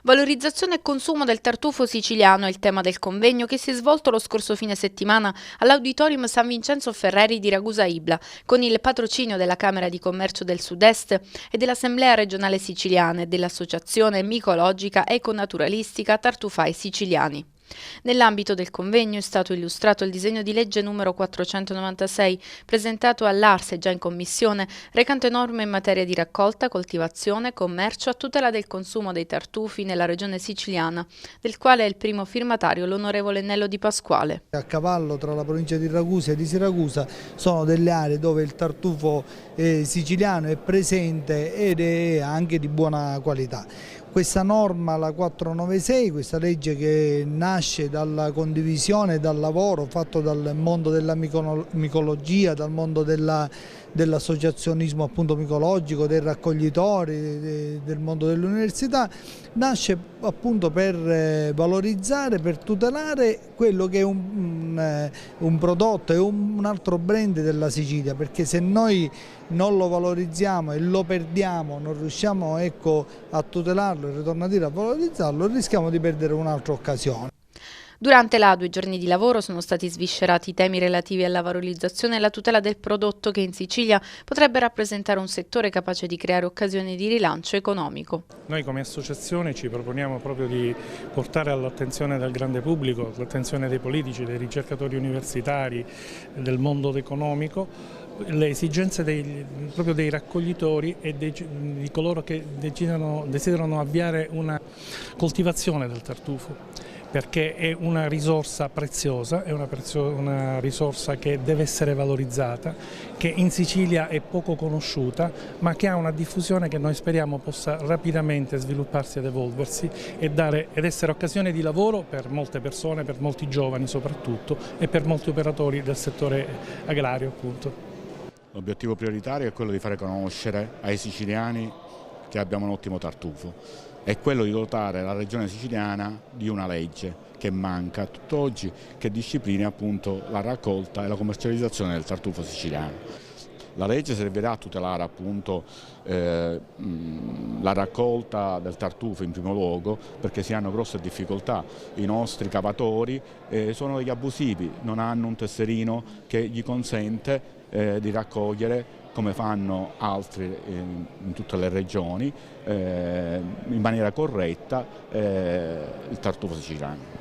Valorizzazione e consumo del tartufo siciliano è il tema del convegno che si è svolto lo scorso fine settimana all'Auditorium San Vincenzo Ferreri di Ragusa Ibla, con il patrocinio della Camera di Commercio del Sud-Est e dell'Assemblea regionale siciliana e dell'Associazione micologica econaturalistica Tartufai Siciliani. Nell'ambito del convegno è stato illustrato il disegno di legge numero 496, presentato all'Arse già in commissione, recante norme in materia di raccolta, coltivazione, commercio a tutela del consumo dei tartufi nella regione siciliana, del quale è il primo firmatario l'onorevole Nello Di Pasquale. A cavallo tra la provincia di Ragusa e di Siracusa sono delle aree dove il tartufo siciliano è presente ed è anche di buona qualità. Questa norma, la 496, questa legge che nasce dalla condivisione e dal lavoro fatto dal mondo della micologia, dal mondo dell'associazionismo appunto micologico, dei raccoglitori, del mondo dell'università, nasce appunto per valorizzare, per tutelare quello che è un prodotto e un altro brand della Sicilia, perché se noi non lo valorizziamo e lo perdiamo, non riusciamo a tutelarlo e ritornare a valorizzarlo, rischiamo di perdere un'altra occasione. Durante la 2 giorni di lavoro sono stati sviscerati i temi relativi alla valorizzazione e alla tutela del prodotto che in Sicilia potrebbe rappresentare un settore capace di creare occasioni di rilancio economico. Noi come associazione ci proponiamo proprio di portare all'attenzione del grande pubblico, all'attenzione dei politici, dei ricercatori universitari, del mondo economico, le esigenze proprio dei raccoglitori e di coloro che desiderano avviare una coltivazione del tartufo, perché è una risorsa preziosa, è una risorsa che deve essere valorizzata, che in Sicilia è poco conosciuta, ma che ha una diffusione che noi speriamo possa rapidamente svilupparsi ed evolversi ed essere occasione di lavoro per molte persone, per molti giovani soprattutto e per molti operatori del settore agrario appunto. L'obiettivo prioritario è quello di fare conoscere ai siciliani che abbiamo un ottimo tartufo, è quello di dotare la regione siciliana di una legge che manca tutt'oggi, che disciplini appunto la raccolta e la commercializzazione del tartufo siciliano. La legge servirà a tutelare appunto la raccolta del tartufo in primo luogo, perché si hanno grosse difficoltà. I nostri cavatori sono degli abusivi, non hanno un tesserino che gli consente di raccogliere, come fanno altri in tutte le regioni, in maniera corretta il tartufo siciliano.